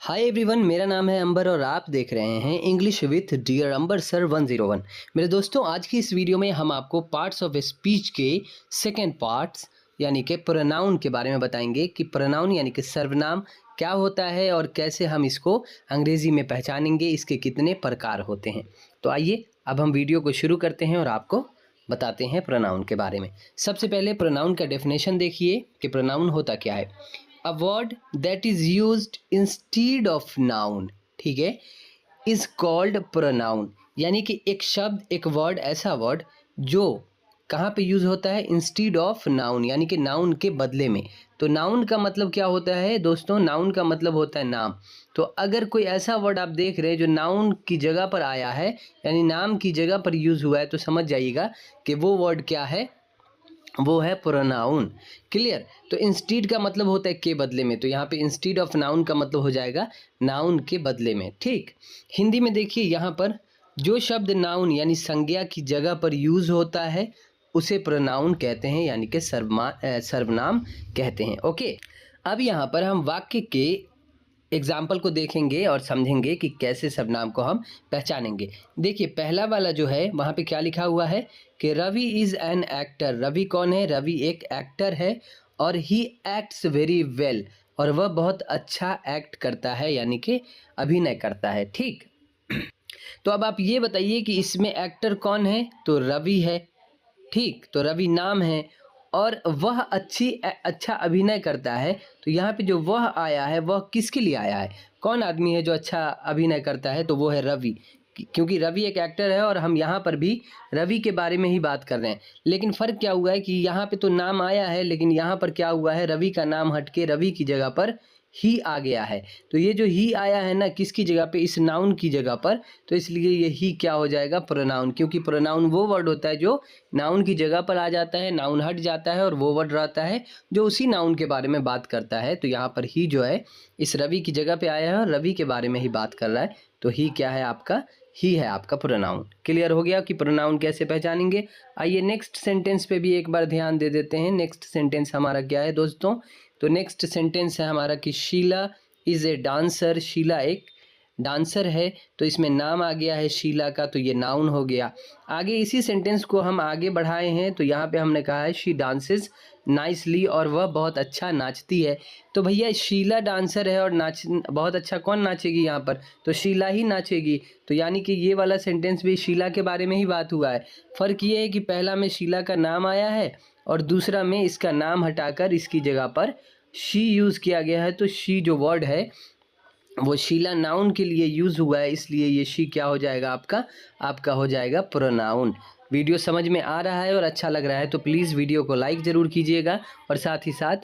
Hi everyone, मेरा नाम है अंबर और आप देख रहे हैं English with dear Ambar sir 101। मेरे दोस्तों, आज की इस वीडियो में हम आपको पार्ट्स ऑफ स्पीच के सेकंड पार्ट्स यानी कि प्रोनाउन के बारे में बताएंगे कि प्रोनाउन यानी कि सर्वनाम क्या होता है और कैसे हम इसको अंग्रेज़ी में पहचानेंगे, इसके कितने प्रकार होते हैं। तो आइए अब हम वीडियो को शुरू करते हैं और आपको बताते हैं प्रोनाउन के बारे में। सबसे पहले प्रोनाउन का डेफिनेशन देखिए कि प्रोनाउन होता क्या है। A word that is used instead of noun, ठीक है, इज कॉल्ड प्रोनाउन। यानी कि एक शब्द, एक वर्ड, ऐसा वर्ड जो कहाँ पे यूज होता है, इंस्टीड ऑफ नाउन, यानी कि नाउन के बदले में। तो नाउन का मतलब क्या होता है दोस्तों? नाउन का मतलब होता है नाम। तो अगर कोई ऐसा वर्ड आप देख रहे हैं जो नाउन की जगह पर आया है, यानी नाम की जगह पर यूज हुआ है, तो समझ जाइएगा कि वो वर्ड क्या है, वो है प्रोनाउन। क्लियर? तो इंस्टीड का मतलब होता है के बदले में, तो यहाँ पे इंस्टीड ऑफ नाउन का मतलब हो जाएगा नाउन के बदले में। ठीक, हिंदी में देखिए यहाँ पर जो शब्द नाउन यानी संज्ञा की जगह पर यूज होता है उसे प्रोनाउन कहते हैं, यानी कि सर्वनाम कहते हैं। ओके, अब यहाँ पर हम वाक्य के एग्जाम्पल को देखेंगे और समझेंगे कि कैसे सर्वनाम को हम पहचानेंगे। देखिए पहला वाला जो है वहाँ पे क्या लिखा हुआ है कि Ravi is an actor. Ravi कौन है? रवि एक एक्टर है और ही एक्ट्स वेरी वेल, और वह बहुत अच्छा एक्ट करता है, यानी कि अभिनय करता है। ठीक, तो अब आप ये बताइए कि इसमें एक्टर कौन है? तो रवि है। ठीक, तो रवि नाम है और वह अच्छा अभिनय करता है। तो यहाँ पे जो वह आया है वह किसके लिए आया है? कौन आदमी है जो अच्छा अभिनय करता है? तो वो है रवि, क्योंकि रवि एक एक्टर है और हम यहाँ पर भी रवि के बारे में ही बात कर रहे हैं। लेकिन फ़र्क क्या हुआ है कि यहाँ पे तो नाम आया है, लेकिन यहाँ पर क्या हुआ है, रवि का नाम हट के रवि की जगह पर ही आ गया है। तो ये जो ही आया है ना, किसकी जगह पे? इस नाउन की जगह पर। तो इसलिए ये ही क्या हो जाएगा? प्रोनाउन, क्योंकि प्रोनाउन वो वर्ड होता है जो नाउन की जगह पर आ जाता है, नाउन हट जाता है और वो वर्ड रहता है जो उसी नाउन के बारे में बात करता है। तो यहाँ पर ही जो है इस रवि की जगह पे आया है और रवि के बारे में ही बात कर रहा है। तो ही क्या है आपका? ही है आपका प्रोनाउन। क्लियर हो गया कि प्रोनाउन कैसे पहचानेंगे? आइए नेक्स्ट सेंटेंस पे भी एक बार ध्यान दे देते हैं। नेक्स्ट सेंटेंस हमारा क्या है दोस्तों? तो नेक्स्ट सेंटेंस है हमारा कि Sheela is a dancer. Sheela एक डांसर है, तो इसमें नाम आ गया है शीला का, तो ये नाउन हो गया। आगे इसी सेंटेंस को हम आगे बढ़ाए हैं, तो यहाँ पे हमने कहा है शी डांसेस नाइसली, और वह बहुत अच्छा नाचती है। तो भैया शीला डांसर है और नाच बहुत अच्छा, कौन नाचेगी यहाँ पर? तो शीला ही नाचेगी। तो यानी कि ये वाला सेंटेंस भी शीला के बारे में ही बात हुआ है। फ़र्क ये है कि पहला में शीला का नाम आया है और दूसरा में इसका नाम हटाकर इसकी जगह पर शी यूज़ किया गया है। तो शी जो वर्ड है वो शीला नाउन के लिए यूज़ हुआ है, इसलिए ये शी क्या हो जाएगा आपका हो जाएगा प्रोनाउन। वीडियो समझ में आ रहा है और अच्छा लग रहा है तो प्लीज़ वीडियो को लाइक ज़रूर कीजिएगा, और साथ ही साथ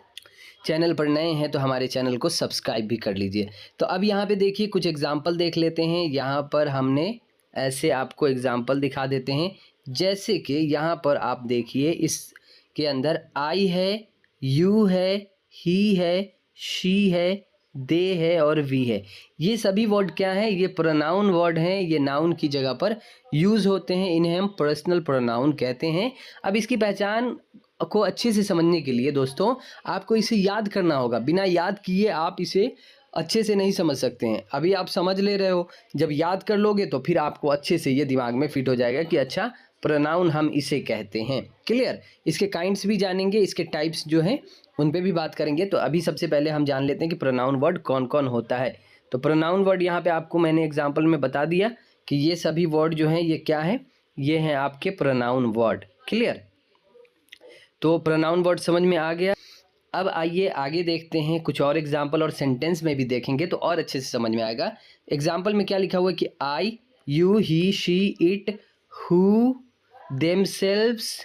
चैनल पर नए हैं तो हमारे चैनल को सब्सक्राइब भी कर लीजिए। तो अब यहाँ पे देखिए कुछ एग्जांपल देख लेते हैं। यहाँ पर हमने ऐसे आपको एग्जांपल दिखा देते हैं, जैसे कि यहाँ पर आप देखिए इसके अंदर आई है, यू है, ही है, शी है, दे है और वी है। ये सभी वर्ड क्या हैं? ये प्रोनाउन वर्ड हैं, ये नाउन की जगह पर यूज़ होते हैं, इन्हें हम पर्सनल प्रोनाउन कहते हैं। अब इसकी पहचान को अच्छे से समझने के लिए दोस्तों आपको इसे याद करना होगा। बिना याद किए आप इसे अच्छे से नहीं समझ सकते हैं। अभी आप समझ ले रहे हो, जब याद कर लोगे तो फिर आपको अच्छे से ये दिमाग में फिट हो जाएगा कि अच्छा प्रोनाउन हम इसे कहते हैं। क्लियर? इसके काइंड्स भी जानेंगे, इसके टाइप्स जो हैं उन पे भी बात करेंगे। तो अभी सबसे पहले हम जान लेते हैं कि प्रोनाउन वर्ड कौन कौन होता है। तो प्रोनाउन वर्ड यहाँ पे आपको मैंने एग्जांपल में बता दिया कि ये सभी वर्ड जो हैं ये क्या हैं, ये हैं आपके प्रोनाउन वर्ड। क्लियर? तो प्रोनाउन वर्ड समझ में आ गया। अब आइए आगे देखते हैं, कुछ और एग्जाम्पल और सेंटेंस में भी देखेंगे तो और अच्छे से समझ में आएगा। एग्जाम्पल में क्या लिखा हुआ है कि I, you, he, she, it, who, themselves,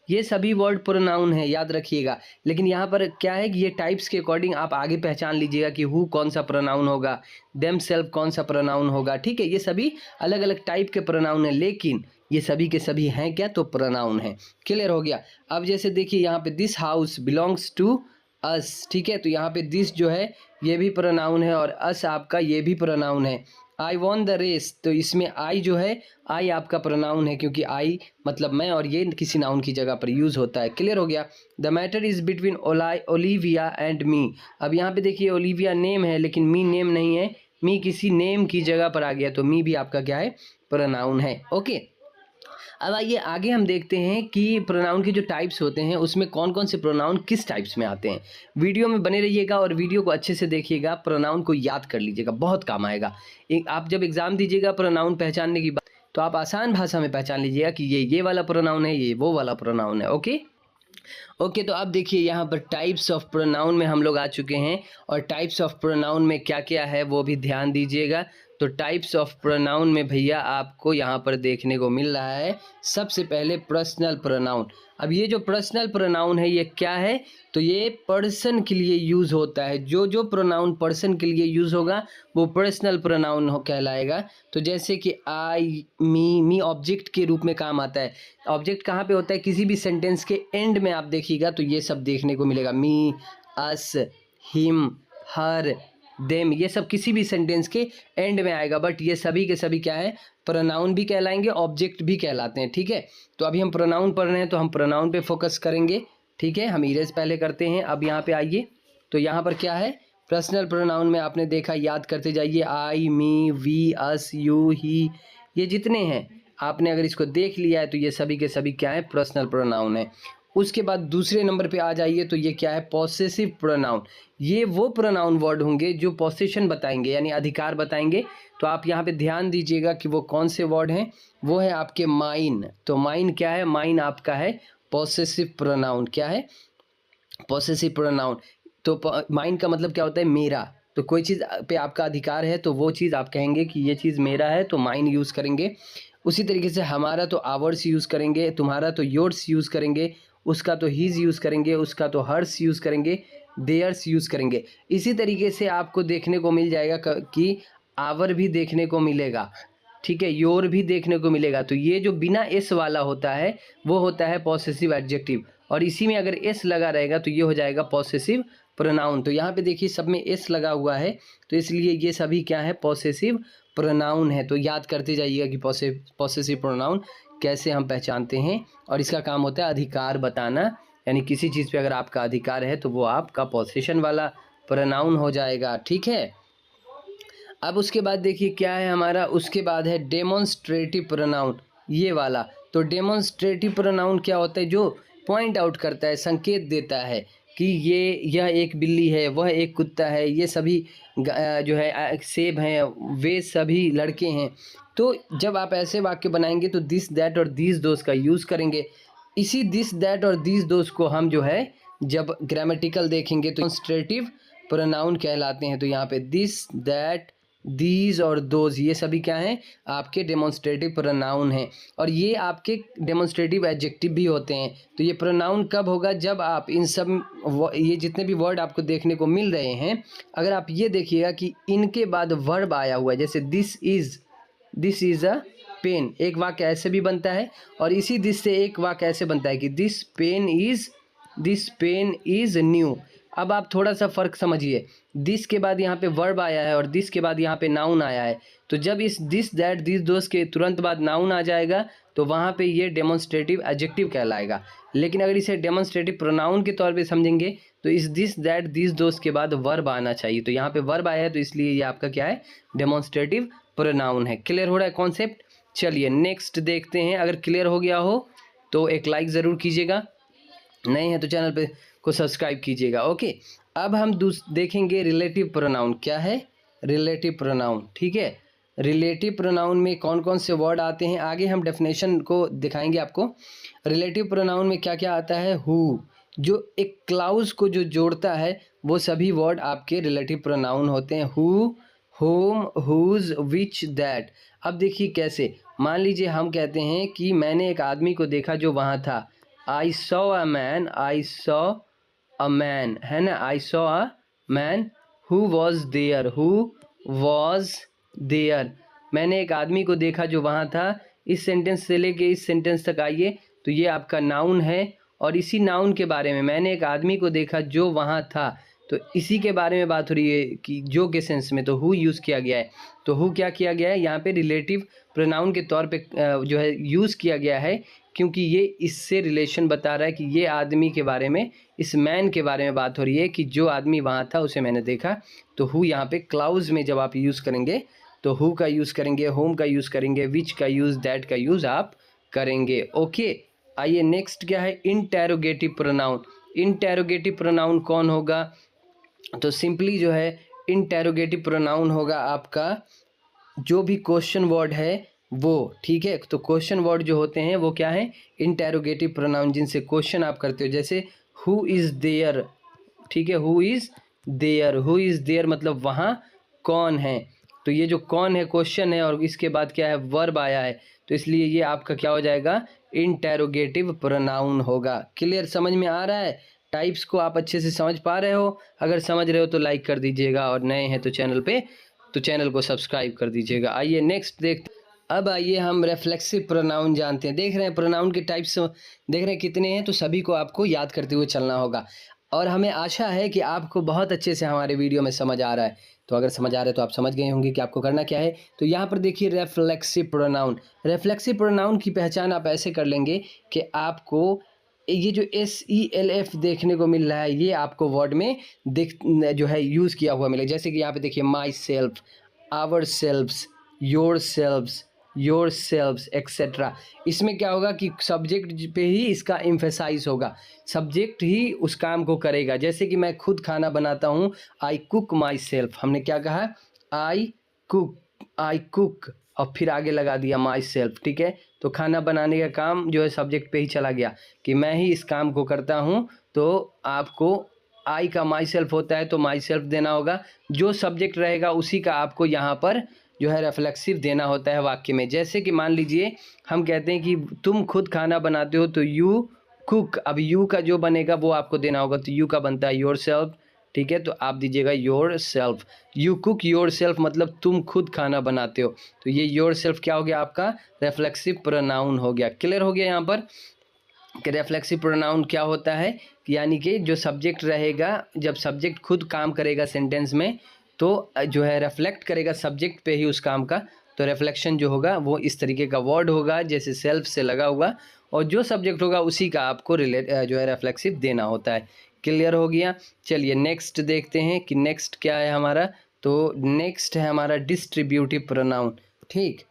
ये सभी वर्ड प्रोनाउन है, याद रखिएगा। लेकिन यहाँ पर क्या है कि ये टाइप्स के अकॉर्डिंग आप आगे पहचान लीजिएगा कि हु कौन सा प्रोनाउन होगा, देमसेल्फ कौन सा प्रोनाउन होगा। ठीक है, ये सभी अलग अलग टाइप के प्रोनाउन है, लेकिन ये सभी के सभी हैं क्या? तो प्रोनाउन है। क्लियर हो गया? अब जैसे देखिए यहाँ पे this house belongs to us. ठीक है, तो यहाँ पे दिस जो है ये भी प्रोनाउन है और अस आपका ये भी प्रोनाउन है। आई वॉन द रेस, तो इसमें आई जो है, आई आपका प्रोनाउन है, क्योंकि आई मतलब मैं और ये किसी नाउन की जगह पर यूज़ होता है। क्लियर हो गया? The matter is between Olivia and me. अब यहाँ पे देखिए ओलिविया नेम है लेकिन मी नेम नहीं है, मी किसी नेम की जगह पर आ गया तो मी भी आपका क्या है, प्रोनाउन है। ओके, अब आइए आगे हम देखते हैं कि प्रोनाउन के जो टाइप्स होते हैं उसमें कौन कौन से प्रोनाउन किस टाइप्स में आते हैं। वीडियो में बने रहिएगा और वीडियो को अच्छे से देखिएगा, प्रोनाउन को याद कर लीजिएगा, बहुत काम आएगा। एक आप जब एग्जाम दीजिएगा प्रोनाउन पहचानने की बात, तो आप आसान भाषा में पहचान लीजिएगा कि ये वाला प्रोनाउन है, ये वो वाला प्रोनाउन है। ओके, तो अब देखिए यहाँ पर टाइप्स ऑफ प्रोनाउन में हम लोग आ चुके हैं, और टाइप्स ऑफ प्रोनाउन में क्या क्या है वो भी ध्यान दीजिएगा। तो टाइप्स ऑफ प्रोनाउन में भैया आपको यहाँ पर देखने को मिल रहा है सबसे पहले पर्सनल प्रोनाउन। अब ये जो पर्सनल प्रोनाउन है ये क्या है, तो ये पर्सन के लिए यूज़ होता है। जो प्रोनाउन पर्सन के लिए यूज़ होगा वो पर्सनल प्रोनाउन कहलाएगा। तो जैसे कि आई, मी ऑब्जेक्ट के रूप में काम आता है। ऑब्जेक्ट कहाँ पे होता है, किसी भी सेंटेंस के एंड में आप देखिएगा तो ये सब देखने को मिलेगा, मी, अस, हिम, हर, देम, ये सब किसी भी सेंटेंस के एंड में आएगा। बट ये सभी के सभी क्या है, प्रोनाउन भी कहलाएंगे, ऑब्जेक्ट भी कहलाते हैं। ठीक है, तो अभी हम प्रोनाउन पढ़ रहे हैं तो हम प्रोनाउन पे फोकस करेंगे। ठीक है, हम इरेज पहले करते हैं। अब यहाँ पे आइए, तो यहाँ पर क्या है, पर्सनल प्रोनाउन में आपने देखा, याद करते जाइए, आई, मी, वी, अस, यू, ही, ये जितने हैं आपने अगर इसको देख लिया है तो ये सभी के सभी क्या है, पर्सनल प्रोनाउन है। उसके बाद दूसरे नंबर पे आ जाइए, तो ये क्या है, पॉसेसिव प्रोनाउन। ये वो प्रोनाउन वर्ड होंगे जो पॉसेशन बताएंगे, यानी अधिकार बताएंगे। तो आप यहाँ पे ध्यान दीजिएगा कि वो कौन से वर्ड हैं, वो है आपके माइन। तो माइन क्या है, माइन आपका है पॉसेसिव प्रोनाउन। क्या है, पॉसेसिव प्रोनाउन। तो माइन का मतलब क्या होता है, मेरा। तो कोई चीज़ पे आपका अधिकार है तो वो चीज़ आप कहेंगे कि ये चीज़ मेरा है, तो माइन यूज़ करेंगे। उसी तरीके से हमारा तो आवर्स यूज़ करेंगे, तुम्हारा तो योर्स यूज़ करेंगे, उसका तो हीज़ यूज़ करेंगे, उसका तो हर्स यूज़ करेंगे, देयर्स यूज़ करेंगे। इसी तरीके से आपको देखने को मिल जाएगा कि आवर भी देखने को मिलेगा। ठीक है, योर भी देखने को मिलेगा। तो ये जो बिना एस वाला होता है वो होता है पॉसेसिव एडजेक्टिव, और इसी में अगर एस लगा रहेगा तो ये हो जाएगा पॉसेसिव प्रोनाउन। तो यहाँ पे देखिए सब में एस लगा हुआ है, तो इसलिए ये सभी क्या है, पॉसेसिव प्रोनाउन है। तो याद करते जाइएगा कि पॉसेसिव प्रोनाउन कैसे हम पहचानते हैं, और इसका काम होता है अधिकार बताना। यानी किसी चीज़ पे अगर आपका अधिकार है तो वो आपका पॉसेशन वाला प्रोनाउन हो जाएगा। ठीक है, अब उसके बाद देखिए क्या है हमारा, उसके बाद है डेमोन्स्ट्रेटिव प्रोनाउन, ये वाला। तो डेमोन्स्ट्रेटिव प्रोनाउन क्या होता है, जो पॉइंट आउट करता है, संकेत देता है कि यह एक बिल्ली है, वह एक कुत्ता है, ये सभी जो है सेब हैं, वे सभी लड़के हैं। तो जब आप ऐसे वाक्य बनाएंगे तो दिस, दैट और दीज दोज का यूज़ करेंगे। इसी दिस, दैट और दीज दोज को हम जो है जब ग्रामेटिकल देखेंगे तो डेमोन्स्ट्रेटिव प्रोनाउन कहलाते हैं। तो यहाँ पे दिस, दैट, दीज और दोज, ये सभी क्या हैं, आपके डेमोन्स्ट्रेटिव प्रोनाउन हैं, और ये आपके डेमोन्स्ट्रेटिव एडजेक्टिव भी होते हैं। तो ये प्रोनाउन कब होगा, जब आप इन सब ये जितने भी वर्ड आपको देखने को मिल रहे हैं, अगर आप ये देखिएगा कि इनके बाद वर्ब आया हुआ है, जैसे दिस इज़ अ पेन, एक वाक्य ऐसे भी बनता है, और इसी दिस से एक वाक्य ऐसे बनता है कि दिस पेन इज़ न्यू। अब आप थोड़ा सा फ़र्क समझिए, दिस के बाद यहाँ पे वर्ब आया है और दिस के बाद यहाँ पे नाउन आया है। तो जब इस दिस, दैट, दिस, दोस के तुरंत बाद नाउन आ जाएगा तो वहाँ पे ये डेमोन्स्ट्रेटिव एडजेक्टिव कहलाएगा। लेकिन अगर इसे डेमोन्स्ट्रेटिव प्रोनाउन के तौर पे समझेंगे तो इस दिस, दैट, दिस, दोस के बाद वर्ब आना चाहिए। तो यहाँ पे वर्ब आया है तो इसलिए ये आपका क्या है, डेमोन्स्ट्रेटिव प्रोनाउन है। क्लियर हो रहा है कॉन्सेप्ट? चलिए नेक्स्ट देखते हैं। अगर क्लियर हो गया हो तो एक लाइक ज़रूर कीजिएगा, नए हैं तो चैनल पे को सब्सक्राइब कीजिएगा। ओके, अब हम देखेंगे रिलेटिव प्रोनाउन। क्या है, रिलेटिव प्रोनाउन। ठीक है, रिलेटिव प्रोनाउन में कौन कौन से वर्ड आते हैं, आगे हम डेफिनेशन को दिखाएंगे आपको। रिलेटिव प्रोनाउन में क्या क्या आता है, हु, जो एक क्लाउज को जो जोड़ता है वो सभी वर्ड आपके रिलेटिव प्रोनाउन होते हैं। Who, whom, whose, which, that. अब देखिए कैसे, मान लीजिए हम कहते हैं कि मैंने एक आदमी को देखा जो वहाँ था, I saw a man, है ना, I saw a man who was there। मैंने एक आदमी को देखा जो वहाँ था। इस सेंटेंस से लेके इस सेंटेंस तक आइए तो ये आपका नाउन है, और इसी नाउन के बारे में मैंने एक आदमी को देखा जो वहाँ था, तो इसी के बारे में बात हो रही है कि जो के सेंस में तो हु यूज़ किया गया है। तो हु क्या किया गया है, यहाँ पे रिलेटिव प्रोनाउन के तौर पे जो है यूज़ किया गया है क्योंकि ये इससे रिलेशन बता रहा है कि ये आदमी के बारे में, इस मैन के बारे में बात हो रही है कि जो आदमी वहाँ था उसे मैंने देखा। तो हु यहाँ पे क्लाउज में जब आप यूज़ करेंगे तो हु का यूज़ करेंगे, होम का यूज़ करेंगे, विच का यूज़, दैट का यूज़ आप करेंगे। ओके, आइए नेक्स्ट क्या है, इंटेरोगेटिव प्रोनाउन। इंटेरोगेटिव प्रोनाउन कौन होगा, तो सिंपली जो है इंटेरोगेटिव प्रोनाउन होगा आपका जो भी क्वेश्चन वर्ड है वो, ठीक है। तो क्वेश्चन वर्ड जो होते हैं वो क्या है, इंटेरोगेटिव प्रोनाउन, जिनसे क्वेश्चन आप करते हो। जैसे हु इज़ देयर, ठीक है, who is there, who is there मतलब वहाँ कौन है। तो ये जो कौन है क्वेश्चन है और इसके बाद क्या है, वर्ब आया है, तो इसलिए ये आपका क्या हो जाएगा, इंटेरोगेटिव प्रोनाउन होगा। क्लियर, समझ में आ रहा है, टाइप्स को आप अच्छे से समझ पा रहे हो। अगर समझ रहे हो तो लाइक कर दीजिएगा और नए हैं तो चैनल पे तो चैनल को सब्सक्राइब कर दीजिएगा। आइए नेक्स्ट अब आइए हम रेफ्लेक्सिव प्रोनाउन जानते हैं। देख रहे हैं प्रोनाउन के टाइप्स देख रहे हैं कितने हैं, तो सभी को आपको याद करते हुए चलना होगा और हमें आशा है कि आपको बहुत अच्छे से हमारे वीडियो में समझ आ रहा है। तो अगर समझ आ रहा है तो आप समझ गए होंगे कि आपको करना क्या है। तो यहाँ पर देखिए रेफ्लेक्सिव प्रोनाउन। रेफ्लेक्सिव प्रोनाउन की पहचान आप ऐसे कर लेंगे कि आपको ये जो SELF देखने को मिल रहा है ये आपको वर्ड में जो है यूज़ किया हुआ मिलेगा। जैसे कि यहाँ पे देखिए myself, ourselves, yourselves, yourselves etcetera. इसमें क्या होगा कि सब्जेक्ट पे ही इसका एम्फेसाइज होगा, सब्जेक्ट ही उस काम को करेगा। जैसे कि मैं खुद खाना बनाता हूँ, आई कुक माई सेल्फ। हमने क्या कहा, आई कुक और फिर आगे लगा दिया माई सेल्फ, ठीक है। तो खाना बनाने का काम जो है सब्जेक्ट पे ही चला गया कि मैं ही इस काम को करता हूँ। तो आपको आई का माई सेल्फ होता है तो माई सेल्फ देना होगा, जो सब्जेक्ट रहेगा उसी का आपको यहाँ पर जो है रेफ्लेक्सिव देना होता है वाक्य में। जैसे कि मान लीजिए हम कहते हैं कि तुम खुद खाना बनाते हो तो यू कुक, अब यू का जो बनेगा वो आपको देना होगा, तो यू का बनता है योर सेल्फ, ठीक है। तो आप दीजिएगा your self, you cook your self मतलब तुम खुद खाना बनाते हो। तो ये योर सेल्फ क्या हो गया, आपका रेफ्लेक्सिव प्रोनाउन हो गया। क्लियर हो गया यहाँ पर कि रेफ्लेक्सिव प्रोनाउन क्या होता है, यानी कि जो सब्जेक्ट रहेगा, जब सब्जेक्ट खुद काम करेगा सेंटेंस में तो जो है रिफ्लेक्ट करेगा सब्जेक्ट पे ही उस काम का। तो रिफ्लेक्शन जो होगा वो इस तरीके का वर्ड होगा जैसे सेल्फ से लगा हुआ, और जो सब्जेक्ट होगा उसी का आपको जो है रिफ्लेक्सिव देना होता है। क्लियर हो गया। चलिए नेक्स्ट देखते हैं कि नेक्स्ट क्या है हमारा। तो नेक्स्ट है हमारा डिस्ट्रीब्यूटिव प्रोनाउन। ठीक,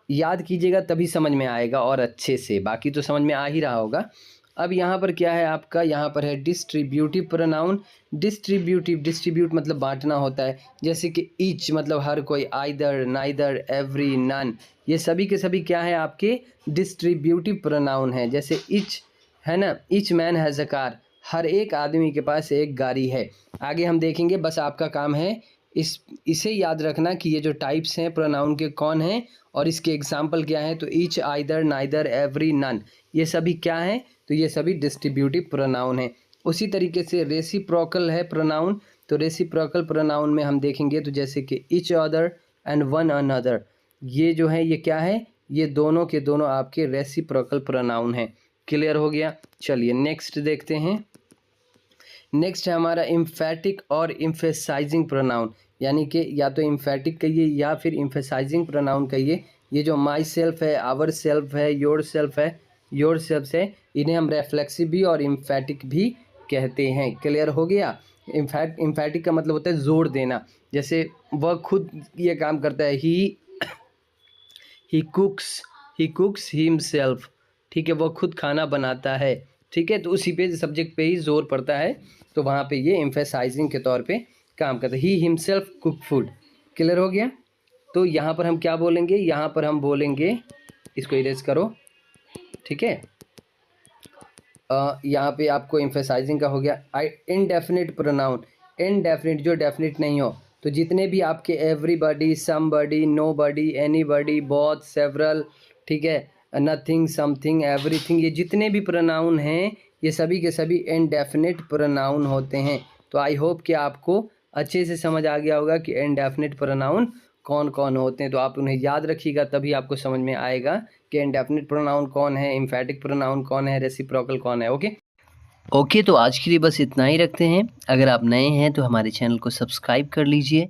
याद कीजिएगा तभी समझ में आएगा और अच्छे से, बाकी तो समझ में आ ही रहा होगा। अब यहाँ पर क्या है आपका, यहाँ पर है डिस्ट्रीब्यूटिव प्रोनाउन। डिस्ट्रीब्यूट मतलब बांटना होता है। जैसे कि ईच मतलब हर कोई, आइदर, नाइदर, एवरी, नन, ये सभी के सभी क्या है आपके डिस्ट्रीब्यूटिव प्रोनाउन है। जैसे ईच है ना, each man has a car, हर एक आदमी के पास एक गाड़ी है। आगे हम देखेंगे, बस आपका काम है इसे याद रखना कि ये जो टाइप्स हैं प्रोनाउन के कौन हैं और इसके एग्जाम्पल क्या हैं। तो each, either, neither, every, none, ये सभी क्या हैं, तो ये सभी डिस्ट्रीब्यूटिव प्रोनाउन हैं। उसी तरीके से रेसिप्रोकल है प्रोनाउन। तो रेसिप्रोकल प्रोनाउन में हम देखेंगे तो जैसे कि each other and one another, ये जो है ये क्या है, ये दोनों के दोनों आपके रेसिप्रोकल प्रोनाउन हैं। क्लियर हो गया। चलिए नेक्स्ट देखते हैं। नेक्स्ट है हमारा इम्फेटिक और इम्फेसाइजिंग प्रोनाउन, यानी कि या तो इम्फेटिक कहिए या फिर इम्फेसाइजिंग प्रोनाउन कहिए। ये जो माई सेल्फ है, आवर सेल्फ है, योर सेल्फ है, योर सेल्फ है, इन्हें हम रेफ्लेक्सिव भी और इम्फेटिक भी कहते हैं। क्लियर हो गया। इम्फेटिक का मतलब होता है जोर देना। जैसे वह खुद ये काम करता है, ही कुक्स हिमसेल्फ, ठीक है, वह खुद खाना बनाता है, ठीक है। तो उसी पे सब्जेक्ट पे ही जोर पड़ता है, तो वहाँ पे ये एम्फेसाइजिंग के तौर पे काम करता है। He himself cook food. Clear हो गया। तो यहाँ पर हम क्या बोलेंगे, यहाँ पर हम बोलेंगे, इसको इरेज करो, ठीक है। यहाँ पे आपको एम्फेसाइजिंग का हो गया। इनडेफिनिट प्रोनाउन, इनडेफिनिट जो डेफिनिट नहीं हो, तो जितने भी आपके everybody, somebody, nobody, anybody, both, several, ठीक है, नथिंग, समथिंग, एवरीथिंग, ये जितने भी प्रोनाउन हैं ये सभी के सभी इनडेफिनिट प्रोनाउन होते हैं। तो आई होप कि आपको अच्छे से समझ आ गया होगा कि इनडेफिनिट प्रोनाउन कौन कौन होते हैं। तो आप उन्हें याद रखिएगा तभी आपको समझ में आएगा कि इनडेफिनिट प्रोनाउन कौन है, एम्फेटिक प्रोनाउन कौन है, रेसिप्रोकल कौन है। ओके, तो आज के लिए बस इतना ही रखते हैं। अगर आप नए हैं तो हमारे चैनल को सब्सक्राइब कर लीजिए।